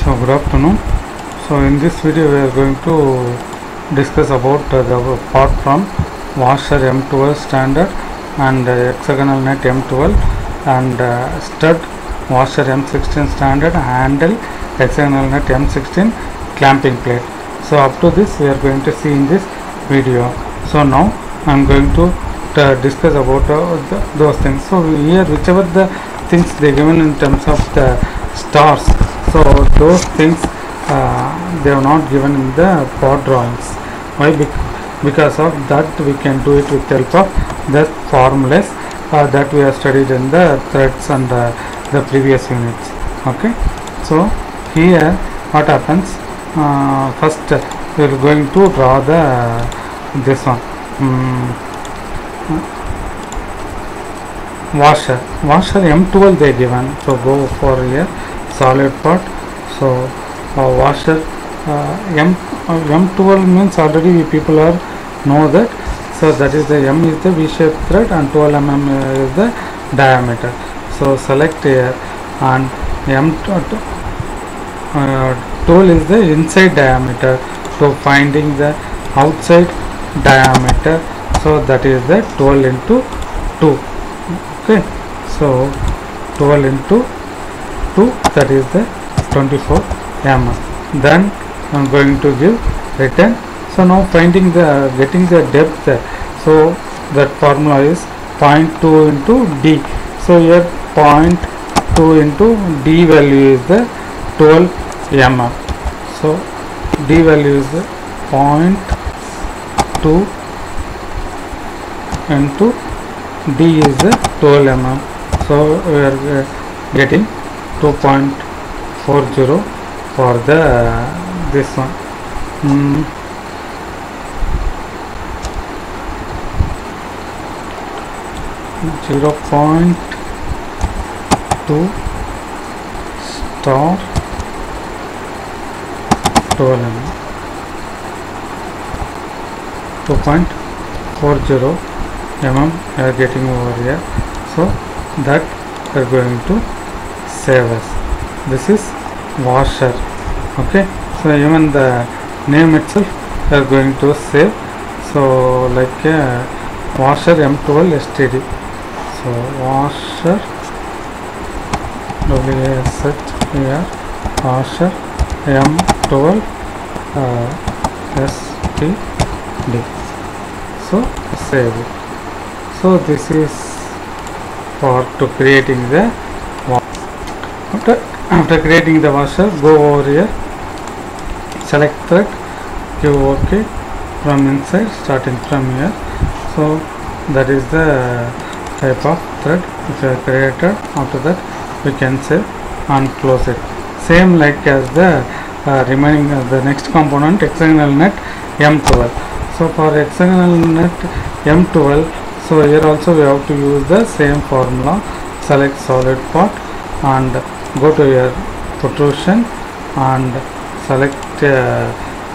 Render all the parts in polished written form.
So good afternoon. So in this video we are going to discuss about the part from washer M12 standard and hexagonal net M12 and stud washer M16 standard handle hexagonal net M16 clamping plate. So up to this we are going to see in this video. So now I am going to discuss about those things. So here whichever the things they given in terms of the stars, so those things they are not given in the part drawings. Why? Because of that we can do it with help of the formulas that we have studied in the threads and the previous units. Okay, so here what happens, first we are going to draw the this one washer M12 they given. So go for here solid part. So washer M12 means already people are know that. So that is the M is the V-shaped thread and 12 mm is the diameter. So select here and M12 is the inside diameter. So finding the outside diameter, so that is the 12 into 2. Okay, so 12 into 2, that is the 24 mm. Then I am going to give return. So now finding the getting the depth, so that formula is 0.2 into d. So here 0.2 into d value is the 12 mm. So d value is the 0.2 into d is the 12 mm. So we are getting 2.40 for the this one. 0.2 star 12 mm. 2.40 mm we are getting over here. So that we are going to save as this is washer. Okay, so even the name itself we are going to save. So like washer M12 STD. So washer WSH here washer M12 STD. So save it. So this is for to creating the washer. After creating the washer, go over here, select thread, give OK from inside starting from here. So that is the type of thread which I created. After that we can save and close it. Same like as the remaining the next component hexagonal net M12. So for hexagonal net M12, so here also we have to use the same formula. Select solid part and go to your protrusion and select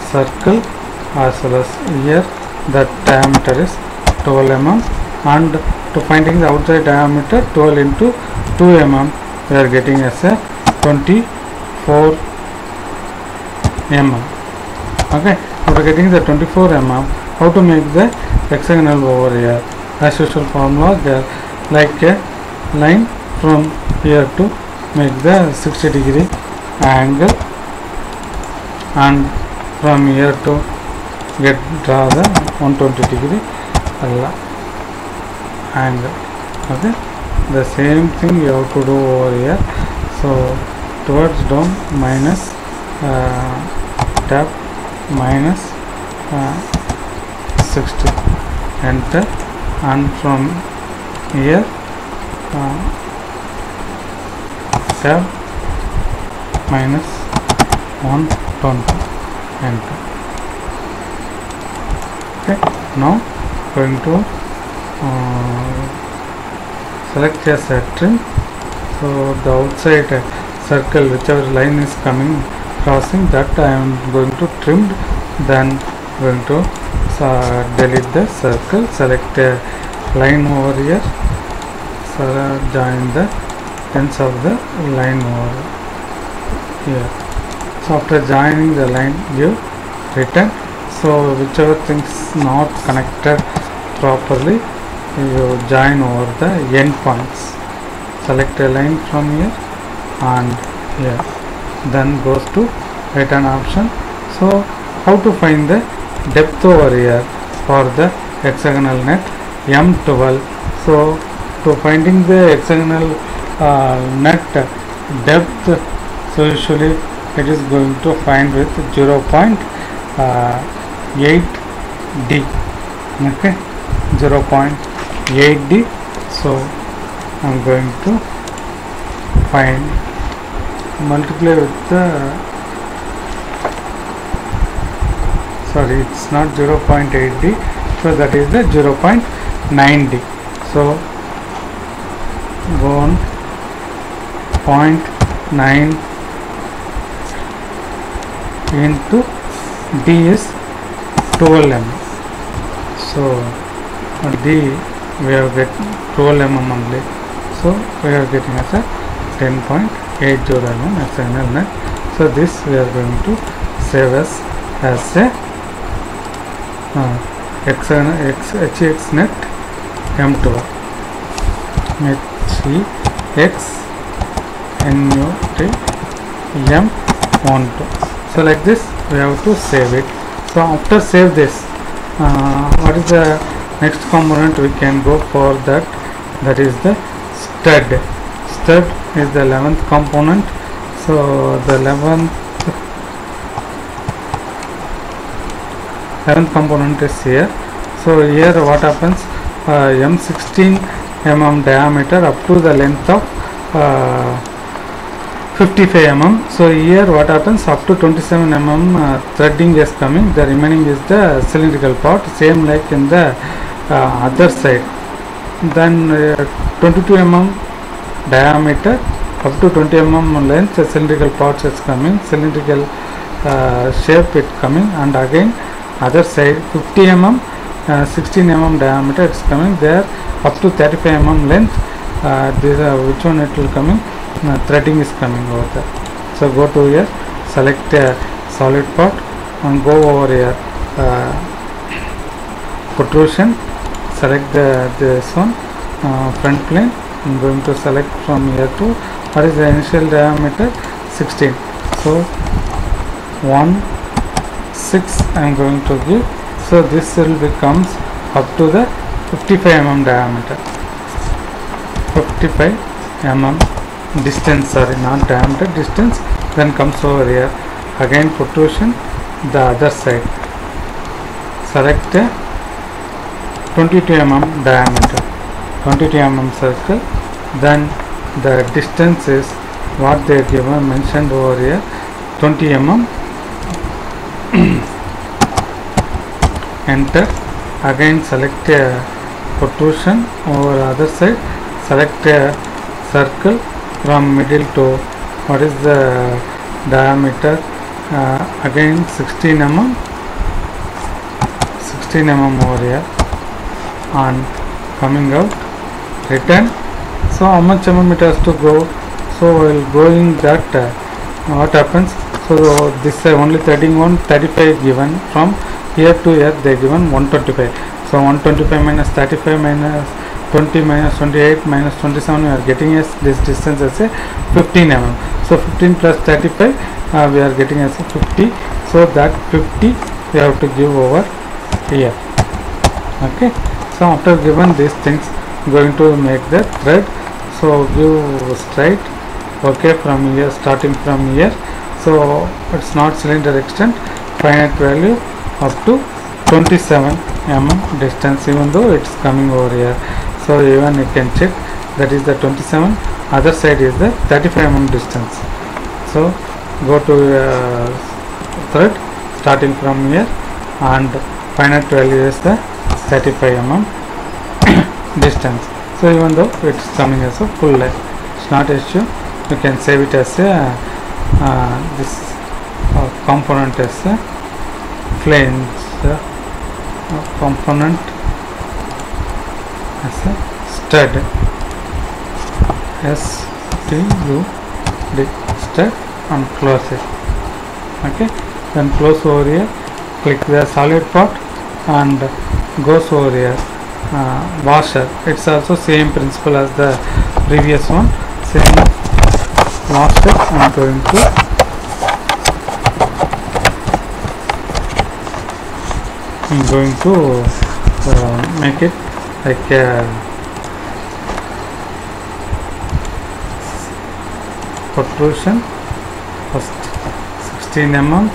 circle, as well as here the diameter is 12 mm, and to finding the outside diameter 12 into 2 mm we are getting as a 24 mm. Okay, after getting the 24 mm, how to make the hexagonal over here? As usual formula, there like a line from here to make the 60 degree angle, and from here to draw the 120 degree angle. Okay, the same thing you have to do over here. So towards down minus tap minus 60, enter, and from here tab minus 120, enter. Okay, now going to select a set trim. So the outside circle whichever line is coming crossing, that I am going to trim. Then going to delete the circle, select a line over here, so join the ends of the line over here. So after joining the line, you return. So whichever things not connected properly, you join over the endpoints. Select a line from here and here, then goes to return option. So how to find the depth over here for the hexagonal net M12? So to finding the hexagonal net depth, so usually it is going to find with 0.8d. okay, 0.8d. so I'm going to find, multiply with the, sorry, it's not 0.8d, so that is the 0.9d. so go on 0.9 into d is 12 mm. So d we have get 12 mm only, so we are getting as a 10.80 mm hexagonal net. So this we are going to save as a hexagonal HEX net M12, HEX NUT M12. So like this we have to save it. So after save this, what is the next component we can go for that? That is the stud. Stud is the 11th component. So the 11th component is here. So here what happens, M16 mm diameter up to the length of 55 mm. So here what happens, up to 27 mm threading is coming, the remaining is the cylindrical part, same like in the other side. Then 22 mm diameter up to 20 mm length, the cylindrical parts is coming, cylindrical shape it coming, and again other side 50 mm 16 mm diameter it's coming, there up to 35 mm length, this which one it will coming, threading is coming over there. So go to here, select a solid part and go over here, protrusion, select this one, front plane. I'm going to select from here to, what is the initial diameter, 16. So 1 6 I am going to give. So this will becomes up to the 55 mm diameter, 55 mm distance, sorry, not diameter, distance. Then comes over here, again protrusion, the other side, select a 22 mm diameter, 22 mm circle. Then the distance is what they are given, mentioned over here, 20 mm. Enter. Again select a protrusion over other side, select a circle from middle to, what is the diameter, again 16 mm, 16 mm over here, and coming out, return. So how much mm it has to go? So while going that, what happens, so this only threading 135 given, from here to here they given 125. So 125 minus 35 minus 20 minus 28 minus 27, we are getting as this distance as a 15 mm. So 15 plus 35 we are getting as a 50. So that 50 we have to give over here. Okay. So after given these things, going to make the thread. So give straight. Okay, from here, starting from here. So it's not cylinder extent, finite value up to 27 mm distance, even though it's coming over here. So even you can check, that is the 27, other side is the 35 mm distance. So go to thread starting from here, and finite value is the 35 mm distance. So even though it's coming as a full length, it's not an issue. You can save it as a this component as a flange component as a stud, STUD, stud, and close it. Okay, then close over here, click the solid part and goes over here. Washer, it's also same principle as the previous one, same washer. I'm going to make it like a protrusion. First 16 mm,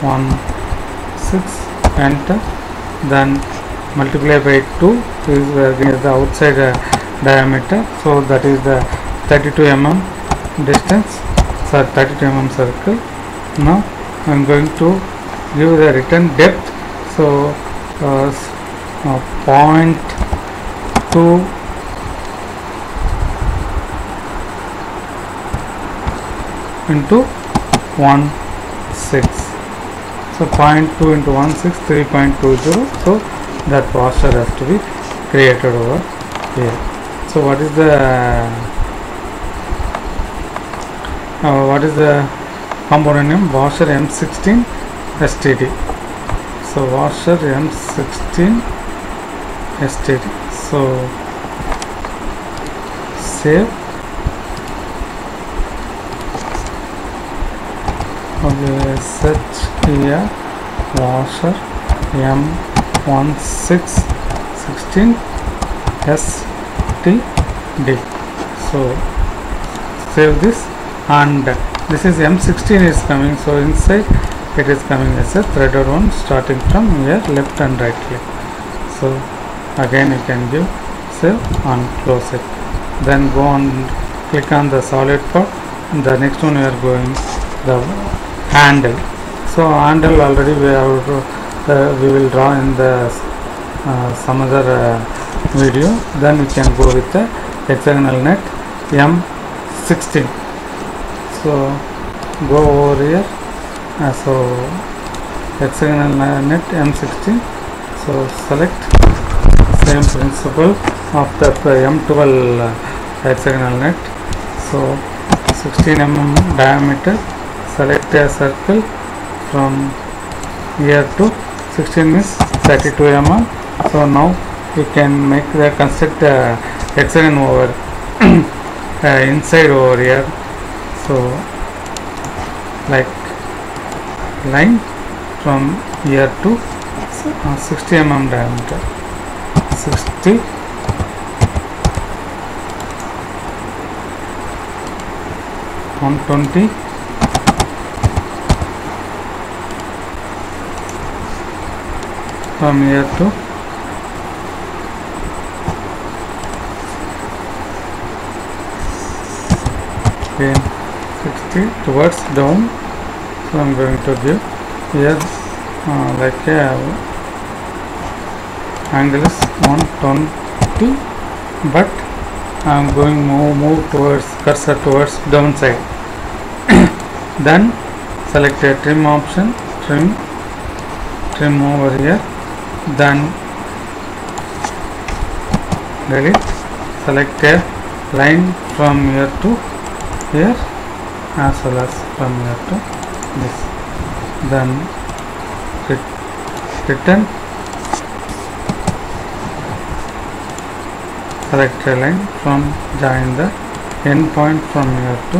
1/6, enter, then multiply by 2 is the outside diameter, so that is the 32 mm distance, so 32 mm circle. Now I am going to give the return depth, so 0.2 into 1/6, so 0.2 into 1/6, 3.20. so that washer has to be created over here. So what is the component name? Washer M16 STD. So washer M16 STD. So save. Okay, search here washer M16 STD. So save this, and this is M16 is coming, so inside it is coming as a threaded one starting from here, left and right click. So again you can give save and close it, then go and click on the solid part. The next one we are going the handle. So handle already we have we will draw in the some other video. Then we can go with the hexagonal net M16. So go over here, so hexagonal net M16, so select same principle of the M12 hexagonal net. So 16 mm diameter, select a circle from here to 16 is 32 mm. So now we can make the construct hexagon over inside over here. So like line from here to 60 mm diameter, 60, 120, from here to again 60 towards down. So I am going to give here like a angle is 120, but I am going move towards cursor towards downside. Then select a trim option, trim over here, then delete, select a line from here to here as well as from here to this, then return, select a line from join the end point from here to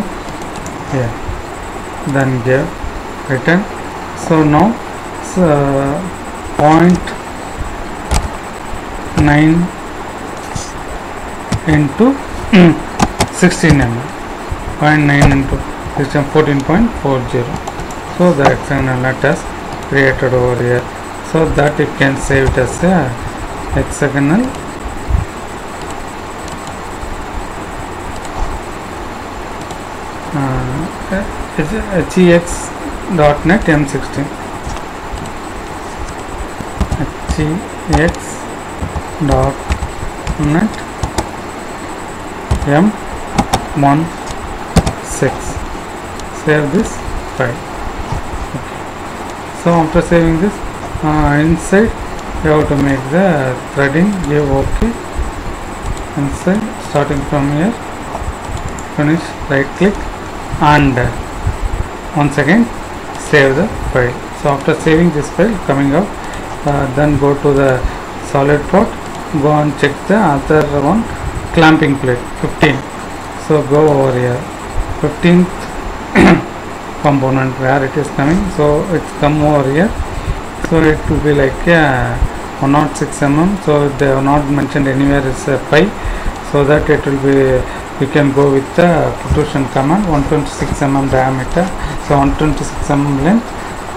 here, then give return. So now 0.9 into 16 mm, 0.9 into 16, 14.40. So the hexagonal net has created over here, so that you can save it as a hexagonal hex.net M16, hex.net M16. Save this file. Okay. So after saving this, inside you have to make the threading, give OK, inside starting from here, finish, right click and once again save the file. So after saving this file, coming out, then go to the solid part, go and check the other one, clamping plate 15. So go over here, 15th component where it is coming, so it's come over here. So it will be like 106 mm, so they have not mentioned anywhere is a pi, so that it will be, you can go with the protrusion command, 126 mm diameter, so 126 mm length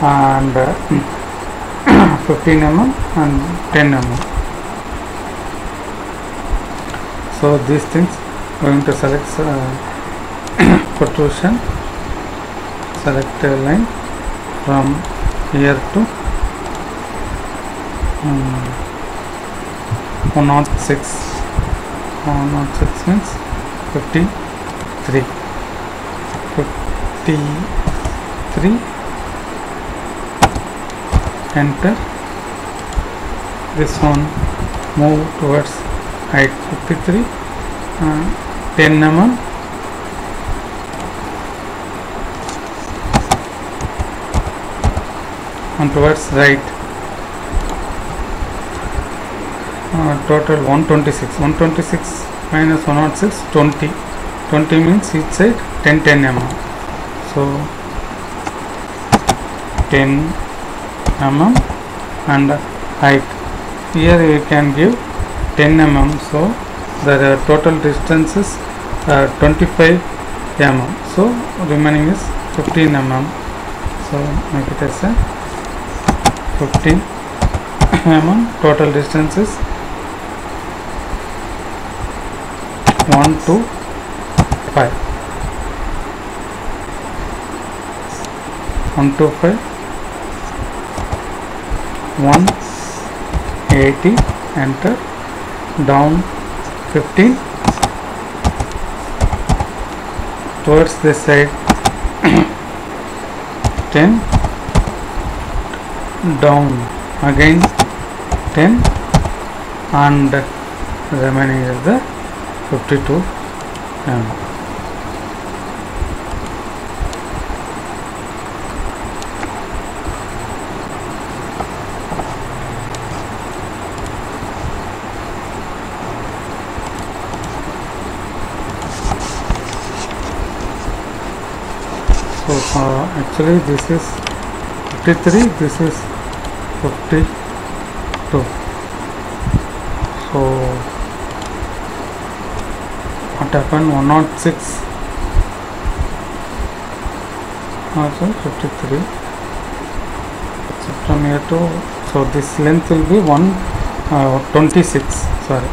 and 15 mm and 10 mm. So these things going to select protrusion, select a line from here to 106. 106 means 53. 53. Enter. This one move towards height 53. 10 mm. And towards right. Total 126. 126 minus 106, 20. 20 means each side 10 mm. So 10 mm and height. Here you can give 10 mm. So the total distance is 25 mm. So remaining is 15 mm. So make it as a 15 mm. Total distance is 1 to 5. 1 to 5. 180. Enter. Down 15. Towards this side 10. Down again 10 and remaining is the 52 mm. So actually this is 53, this is 52. So what happened, 106 also 53. So from here to, so this length will be 126, sorry.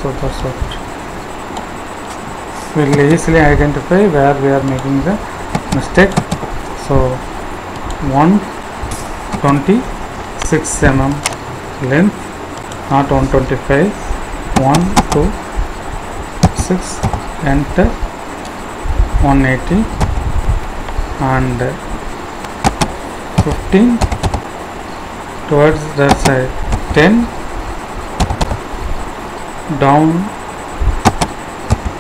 So that's what will easily identify where we are making the mistake. So 126 mm length, not 125. 1 2 6. Enter. 180 and 15 towards that side 10, down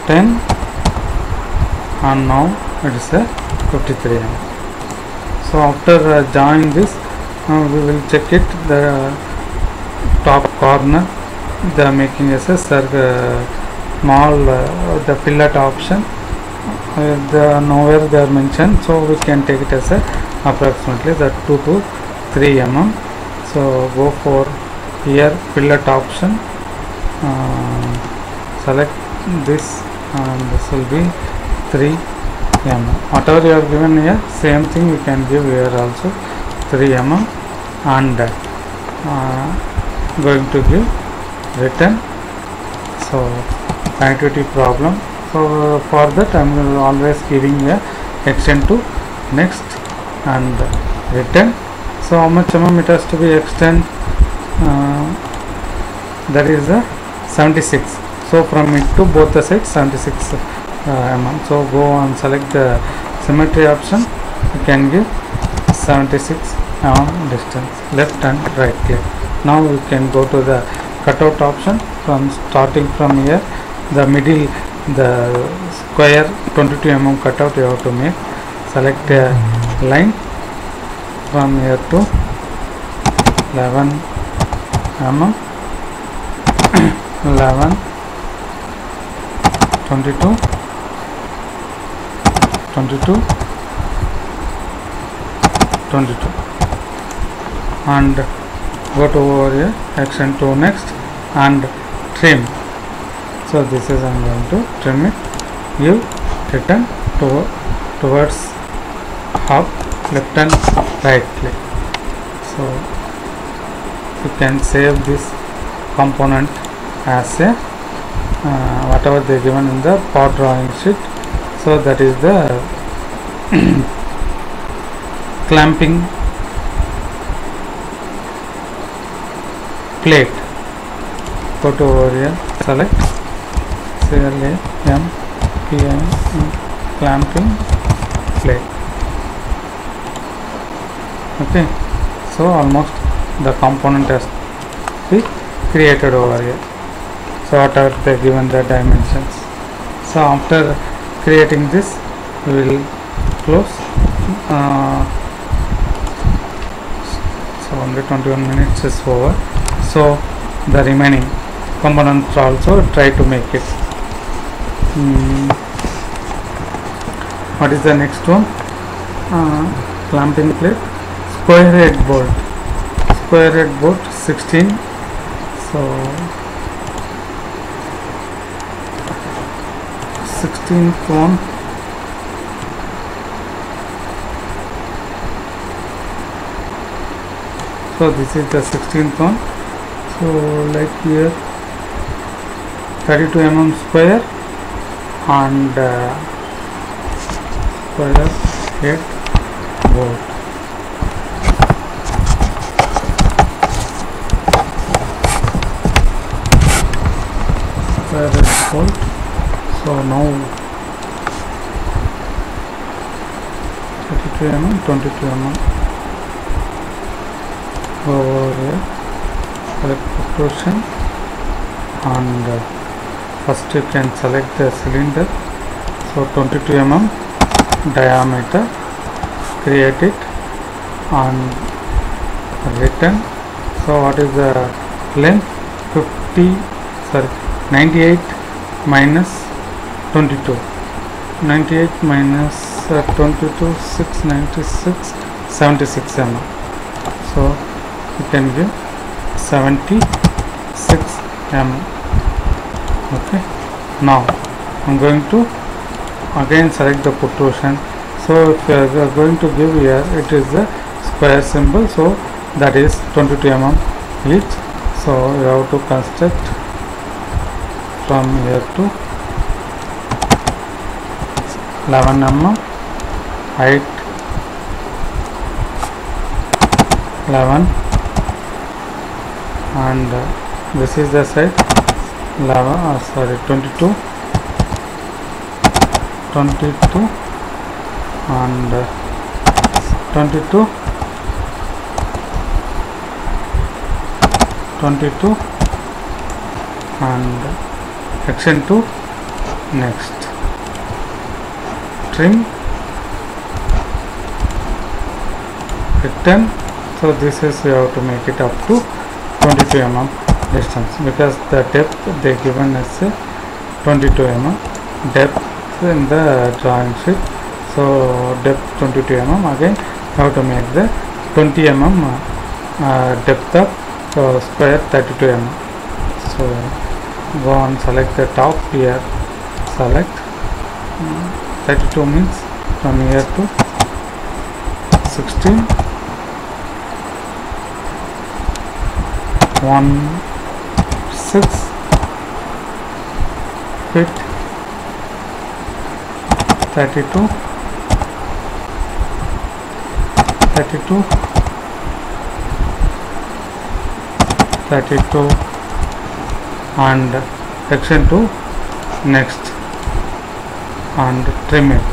10 and now it is a 53 mm. So after joining this, we will check it, the top corner they are making as a small the fillet option, nowhere they are mentioned, so we can take it as a approximately the 2 to 3 mm. So go for here fillet option, select this and this will be 3 mm. Whatever you are given here, same thing you can give here also 3 mm and going to give return. So activity problem. So for that I am always giving a extend to next and return. So how much mm it has to be extend? That is 76. So from it to both the sides 76 mm. So go and select the symmetry option. You can give 76 mm distance, left and right click. Now we can go to the cutout option. From starting from here, the middle the square 22 mm cutout you have to make. Select a line from here to 11 mm, 11, 22, 22, 22, and go to over here, action 2 next, and trim. So this is I am going to trim it. You return towards up, left and right click. So you can save this component as a whatever they given in the part drawing sheet. So that is the clamping plate. Go to over here, select CLAMPING clamping plate. Okay, so almost the component has be created over here. So whatever they given the dimensions. So after creating this, we will close. So only 21 minutes is over. So the remaining components also try to make it. What is the next one? Clamping plate, square head bolt. Square head bolt 16. So 16th one. So this is the 16th one. So like here 32 mm square and square head bolt. Square head bolt. So now 32 mm, 22 mm. Go over here, select protrusion, and first you can select the cylinder. So 22 mm diameter, create it and return. So what is the length? 98 minus 22. 98 minus 22, 696, 76 mm. So you can give 76 mm. Okay, now I'm going to again select the protrusion. So if you are going to give here, it is the square symbol, so that is 22 mm each. So you have to construct from here to 11 mm height, 11, and this is the side 11, sorry 22, 22 and 22, 22 and section 2 next. Trim, return. So this is you have to make it up to 22 mm distance, because the depth they given is 22 mm depth in the drawing sheet. So depth 22 mm, again you have to make the 20 mm depth of square 32 mm. So go and select the top here, select 32 means from here to 16, 1/6 feet, 32, 32, 32 and section 2 next, and trim it,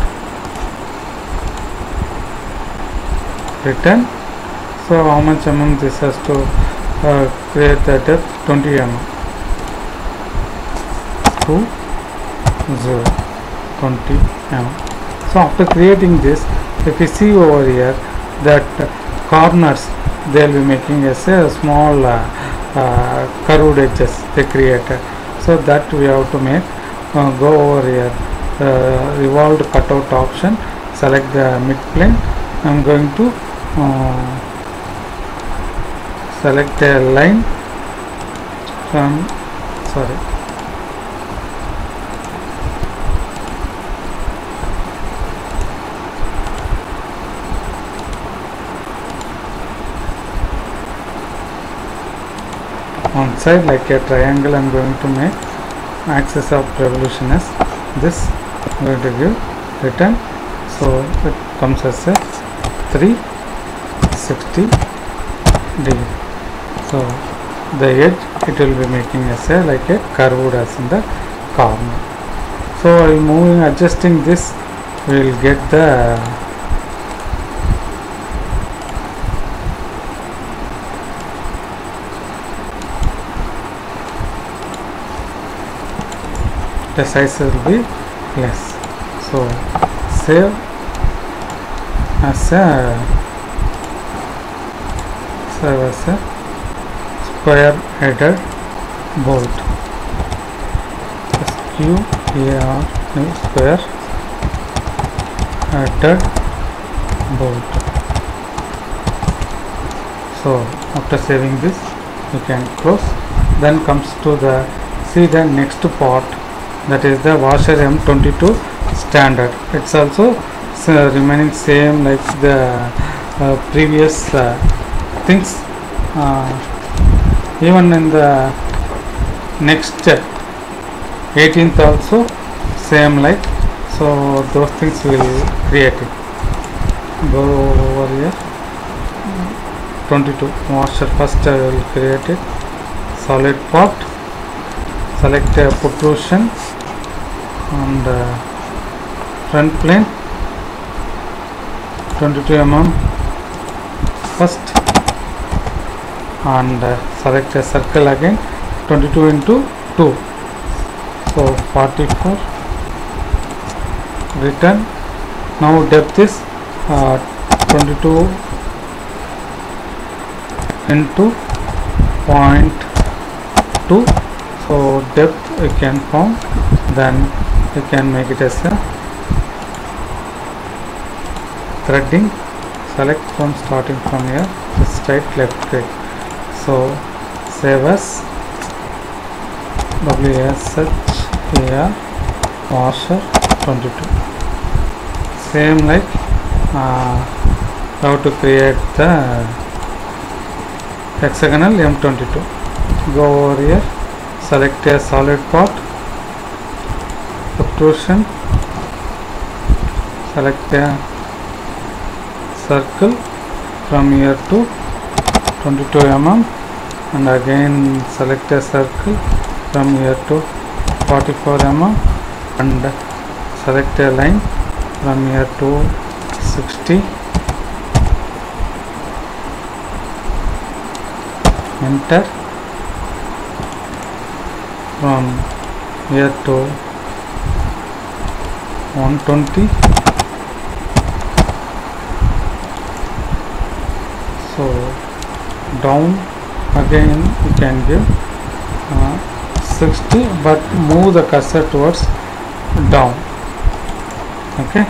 return. So how much mm this has to create the depth? 20 mm, 2, 0 20 mm. So after creating this, if you see over here that corners, they will be making as a small curved edges they created. So that we have to make. Go over here, revolved cutout option, select the mid plane. I am going to select a line from, sorry, on side like a triangle. I am going to make axis of revolution as this. I am going to give return, so it comes as a 360 degree. So the edge it will be making as a like a curved as in the corner. So while moving, adjusting this, we will get the size will be less. So save as a square headed bolt. SQAR square headed bolt. So after saving this, you can close. Then comes to the next part, that is the washer M22 standard. It's also remaining same like the previous things. Even in the next 18th also same like, so those things will create it. Go over here, 22 washer. First I will create it, solid part, select a protrusion and front plane 22 mm first, and select a circle again 22 into 2, so 44, return. Now depth is 22 into 0.2, so depth we can form, then we can make it as a threading. Select from starting from here, just right left click. So save as WSHAR washer 22. Same like how to create the hexagonal M22. Go over here, select a solid part, protrusion, select a circle from here to 22 mm, and again select a circle from here to 44 mm, and select a line from here to 60, enter, from here to 120, so down again you can give 60, but move the cursor towards down. Okay,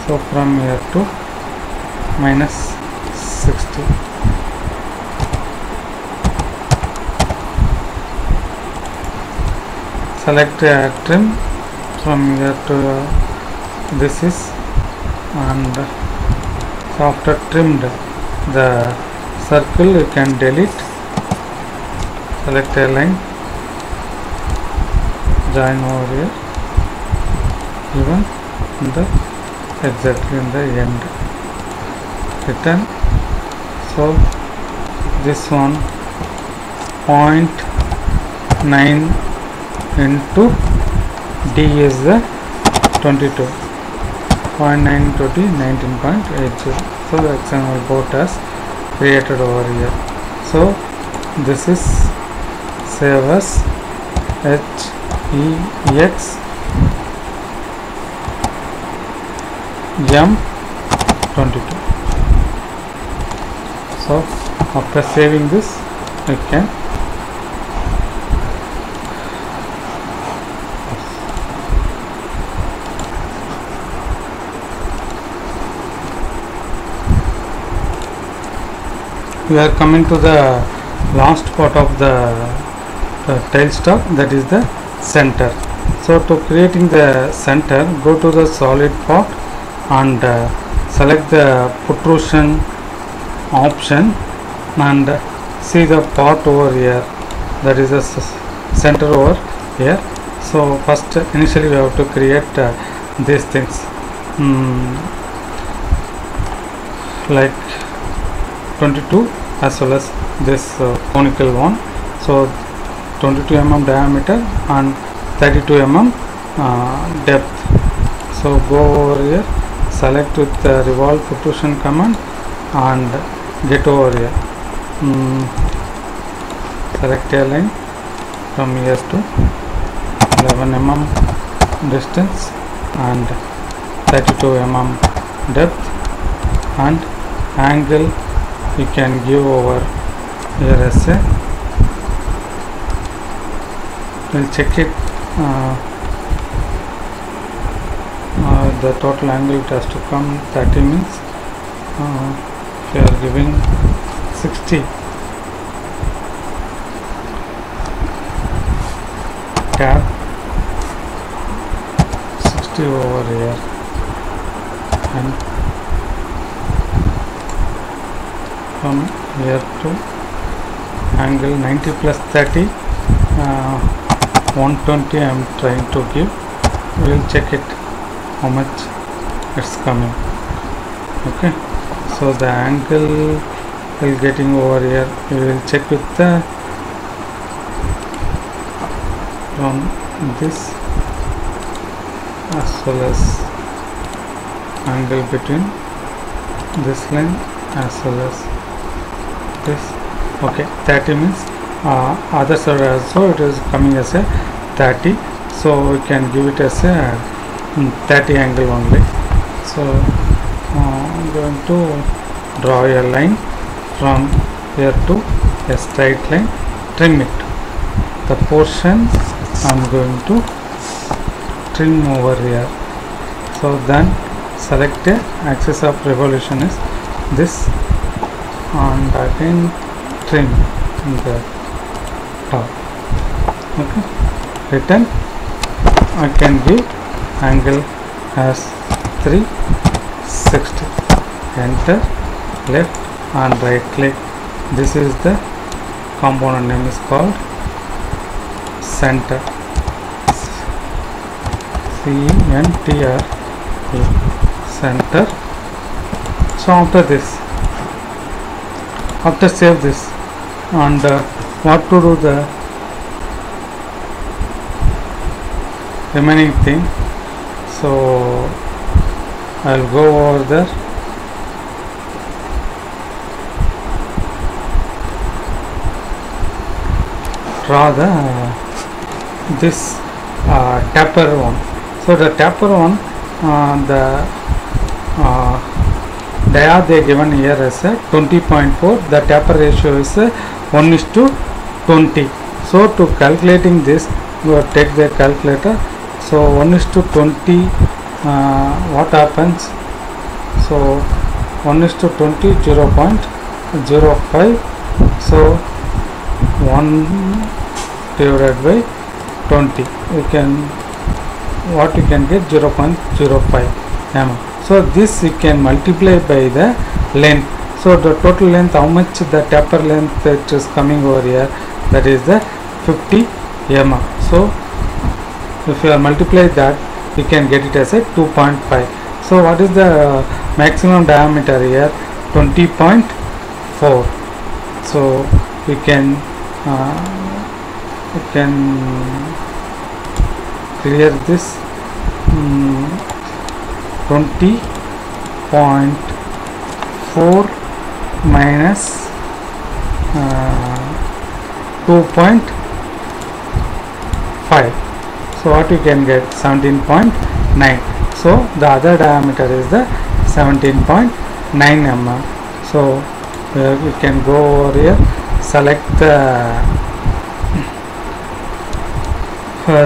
so from here to minus 60. Select trim from here to this is, and so after trimmed the circle you can delete. Select a line, join over here, even in the exactly in the end, return. So this one 0.9 into D is the 22, 0.9 into D 19.80. So the XML board has created over here. So this is save as HEX M22. So after saving this, you can we are coming to the last part of the tailstock, that is the center. So to creating the center, go to the solid part and select the protrusion option and see the part over here, that is the center over here. So first initially we have to create these things like 22 as well as this conical one. So 22 mm diameter and 32 mm depth. So go over here, select with the revolve protrusion command and get over here. Select a line from here to 11 mm distance and 32 mm depth, and angle you can give over here as a, we'll check it, the total angle it has to come 30 means if you are giving 60, tab 60 over here, and from here to angle 90 plus 30, 120 I am trying to give. We will check it how much it's coming. Okay, so the angle will getting over here. We will check with the from this as well as angle between this line as well as this. Okay, 30 means other side also it is coming as a 30, so we can give it as a 30 angle only. So I'm going to draw a line from here to a straight line, trim it. The portion I'm going to trim over here. So then select a axis of revolution is this, and again trim the top. Okay, return. I can give angle as 360. Enter, left and right click. This is the component name is called center, CENTR, center. So after this, after save this, and what to do the remaining thing. So I'll go over there, draw the this taper one. So the taper one, the dia they given here as a 20.4. The taper ratio is 1:20. So to calculating this, you will take the calculator. So 1:20, what happens? So 1:20, 0.05. So 1 divided by 20, you can, what you can get, 0.05 mm. So this you can multiply by the length. So the total length, how much the taper length it is coming over here, that is the 50 mm. So if you are multiply that, you can get it as a 2.5. So what is the maximum diameter here? 20.4. So we can clear this 20.4 minus 2.5. So what you can get? 17.9. So the other diameter is the 17.9 mm. So we can go over here, select the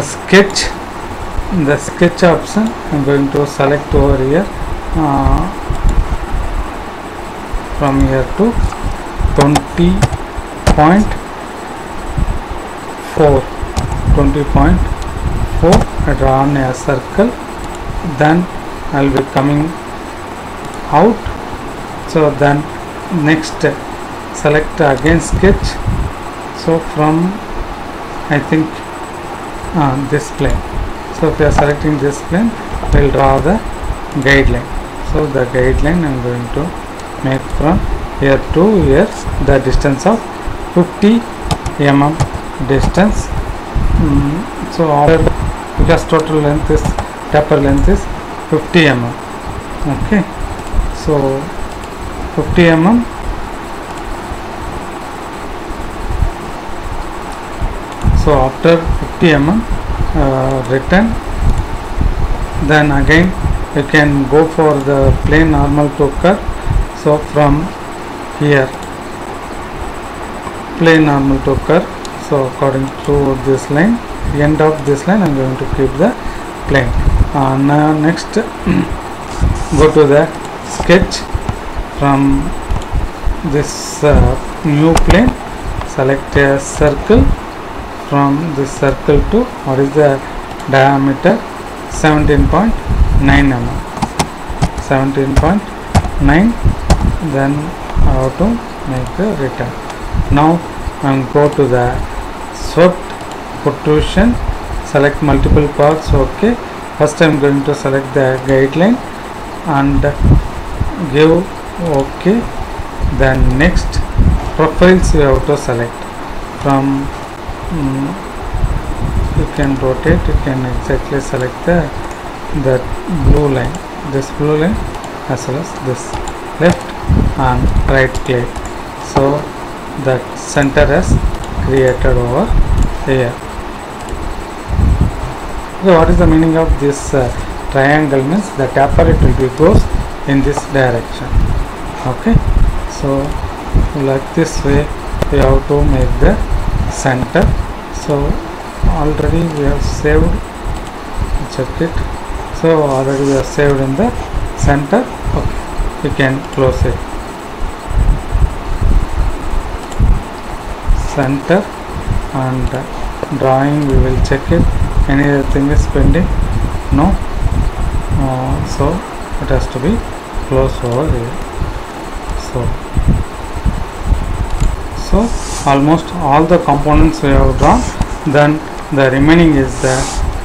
sketch, the sketch option. I'm going to select over here from here to 20.4 I draw on a circle, then I'll be coming out. So then next select again sketch. So from I think this plane. So if we are selecting this plane, we'll draw the guideline. So the guideline I'm going to make from here to here, the distance of 50 mm distance. So after, because total length is, taper length is 50 mm. Okay, so 50 mm. So after 50 mm written, then again you can go for the plane normal to curve. So from here, plane normal to curve. So according to this line, end of this line, I'm going to keep the plane. Now next go to the sketch. From this new plane, select a circle. From this circle to what is the diameter, 17.9 mm, 17.9. then how to make the return. Now I'm go to the swept protrusion, select multiple parts. Okay, first I'm going to select the guideline and give OK. Then next profiles you have to select. From you can rotate, you can exactly select the blue line, this blue line as well as this left and right click. So that center has created over here. So what is the meaning of this triangle? Means the taper, it will be goes in this direction. Okay, so like this way we have to make the center. So already we have saved, check it. So already we have saved in the center. Okay, we can close it. Center and drawing, we will check it. Anything is pending? No. So it has to be closed over here. So almost all the components we have drawn. Then the remaining is the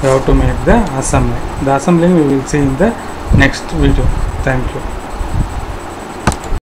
we have to make the assembly. The assembly we will see in the next video. Thank you.